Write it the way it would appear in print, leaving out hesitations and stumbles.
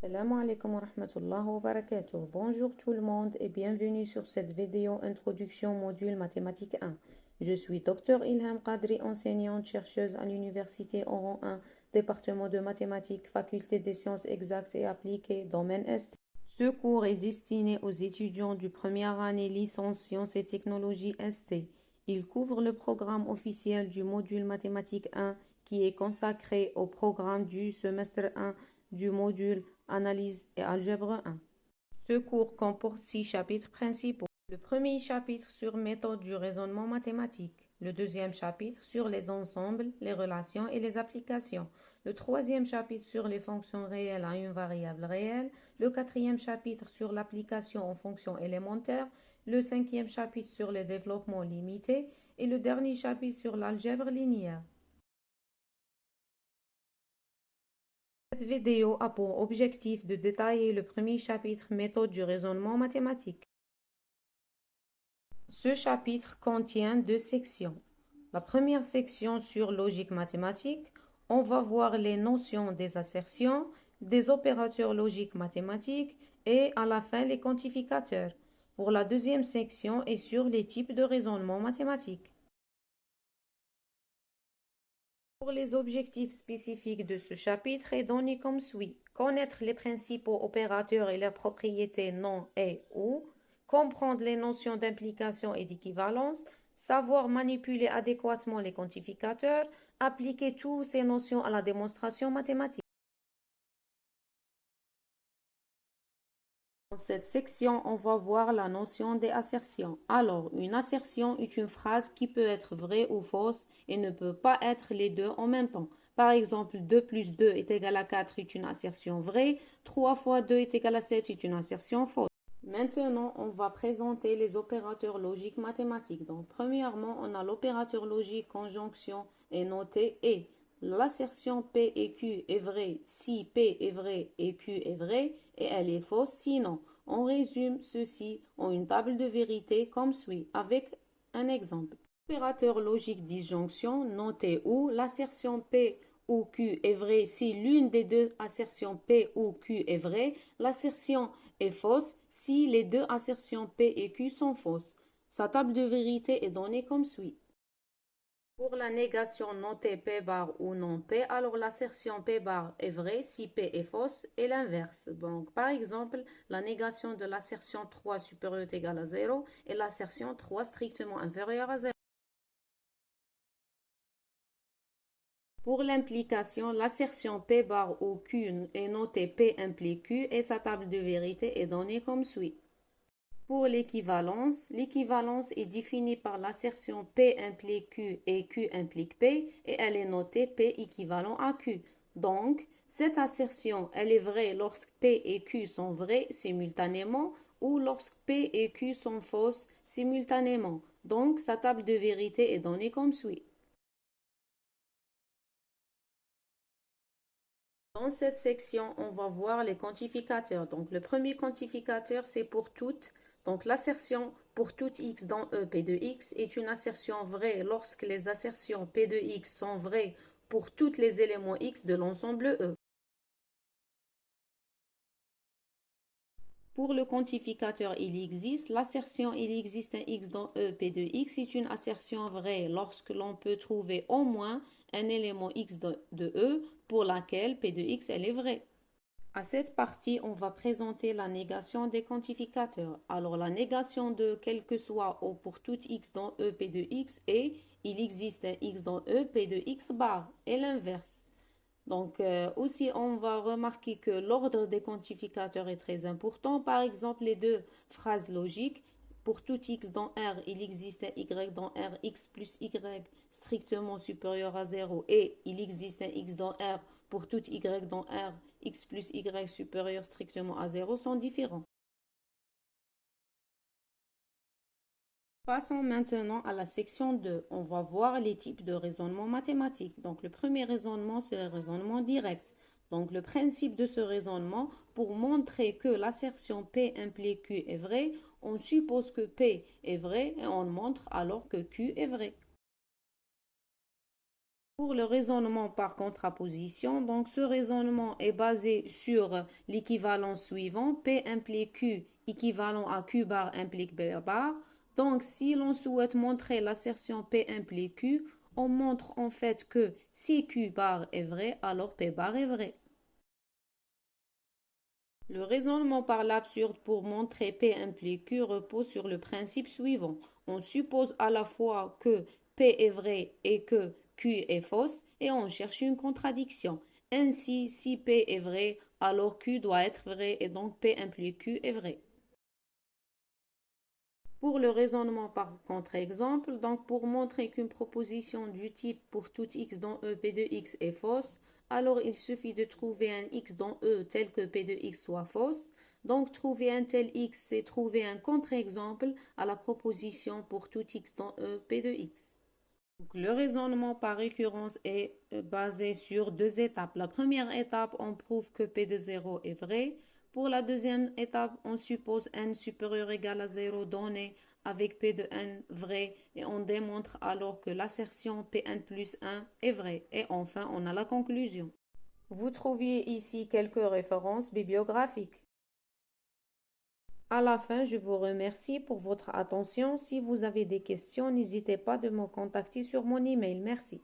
Salam alaikum wa rahmatullah wa barakatuh. Bonjour tout le monde et bienvenue sur cette vidéo introduction module mathématiques 1. Je suis Dr Ilham Qadri, enseignante chercheuse à l'université Oran 1, département de mathématiques, faculté des sciences exactes et appliquées, domaine Est. Ce cours est destiné aux étudiants du première année licence sciences et technologies ST. Il couvre le programme officiel du module mathématiques 1 qui est consacré au programme du semestre 1 du module Analyse et algèbre 1. Ce cours comporte 6 chapitres principaux. Le premier chapitre sur méthode du raisonnement mathématique. Le deuxième chapitre sur les ensembles, les relations et les applications. Le troisième chapitre sur les fonctions réelles à une variable réelle. Le quatrième chapitre sur l'application aux fonctions élémentaires. Le cinquième chapitre sur le développement limité. Et le dernier chapitre sur l'algèbre linéaire. Cette vidéo a pour objectif de détailler le premier chapitre méthode du raisonnement mathématique. Ce chapitre contient 2 sections. La première section sur logique mathématique, on va voir les notions des assertions, des opérateurs logiques mathématiques et à la fin les quantificateurs. Pour la deuxième section est sur les types de raisonnement mathématique. Pour les objectifs spécifiques de ce chapitre est donné comme suit. Connaître les principaux opérateurs et leurs propriétés non et ou, comprendre les notions d'implication et d'équivalence, savoir manipuler adéquatement les quantificateurs, appliquer toutes ces notions à la démonstration mathématique. Dans cette section, on va voir la notion des assertions. Alors, une assertion est une phrase qui peut être vraie ou fausse et ne peut pas être les deux en même temps. Par exemple, 2 plus 2 est égal à 4 est une assertion vraie, 3 fois 2 est égal à 7 est une assertion fausse. Maintenant, on va présenter les opérateurs logiques mathématiques. Donc, premièrement, on a l'opérateur logique conjonction est noté et. L'assertion P et Q est vraie si P est vrai et Q est vrai et elle est fausse sinon. On résume ceci en une table de vérité comme suit avec un exemple. Opérateur logique disjonction noté où l'assertion P ou Q est vraie si l'une des deux assertions P ou Q est vraie, l'assertion est fausse si les deux assertions P et Q sont fausses. Sa table de vérité est donnée comme suit. Pour la négation notée P bar ou non P, alors l'assertion P bar est vraie si P est fausse et l'inverse. Donc, par exemple, la négation de l'assertion 3 supérieure ou égale à 0 et l'assertion 3 strictement inférieure à 0. Pour l'implication, l'assertion P bar ou Q est notée P implique Q et sa table de vérité est donnée comme suit. Pour l'équivalence, l'équivalence est définie par l'assertion P implique Q et Q implique P et elle est notée P équivalent à Q. Donc, cette assertion, elle est vraie lorsque P et Q sont vrais simultanément ou lorsque P et Q sont fausses simultanément. Donc, sa table de vérité est donnée comme suit. Dans cette section, on va voir les quantificateurs. Donc, le premier quantificateur, c'est pour toutes. Donc, l'assertion pour tout x dans E, P de x est une assertion vraie lorsque les assertions P de x sont vraies pour tous les éléments x de l'ensemble E. Pour le quantificateur il existe, l'assertion il existe un x dans E, P de x est une assertion vraie lorsque l'on peut trouver au moins un élément x de E pour laquelle P de x elle est vraie. À cette partie, on va présenter la négation des quantificateurs. Alors, la négation de quel que soit ou pour tout x dans E, P de x est il existe un x dans E, P de x bar et l'inverse. Donc, aussi, on va remarquer que l'ordre des quantificateurs est très important. Par exemple, les deux phrases logiques. Pour tout x dans R, il existe un y dans R, x plus y strictement supérieur à 0 et il existe un x dans R pour tout y dans R, x plus y supérieur strictement à 0 sont différents. Passons maintenant à la section 2. On va voir les types de raisonnement mathématique. Donc, le premier raisonnement, c'est le raisonnement direct. Donc, le principe de ce raisonnement, pour montrer que l'assertion P implique Q est vraie, on suppose que P est vrai et on montre alors que Q est vrai. Pour le raisonnement par contraposition, donc ce raisonnement est basé sur l'équivalence suivant, P implique Q équivalent à Q bar implique B bar. Donc si l'on souhaite montrer l'assertion P implique Q, on montre en fait que si Q bar est vrai, alors P bar est vrai. Le raisonnement par l'absurde pour montrer P implique Q repose sur le principe suivant. On suppose à la fois que P est vrai et que Q est fausse et on cherche une contradiction. Ainsi, si P est vrai, alors Q doit être vrai et donc P implique Q est vrai. Pour le raisonnement par contre-exemple, donc pour montrer qu'une proposition du type pour tout x dans E, P de x est fausse, alors il suffit de trouver un x dans E tel que P de x soit fausse. Donc trouver un tel x, c'est trouver un contre-exemple à la proposition pour tout x dans E, P de x. Donc, le raisonnement par récurrence est basé sur deux étapes. La première étape, on prouve que P de 0 est vrai. Pour la deuxième étape, on suppose n supérieur ou égal à 0 donné avec P de n vrai et on démontre alors que l'assertion Pn plus 1 est vraie. Et enfin, on a la conclusion. Vous trouviez ici quelques références bibliographiques. À la fin, je vous remercie pour votre attention. Si vous avez des questions, n'hésitez pas de me contacter sur mon email. Merci.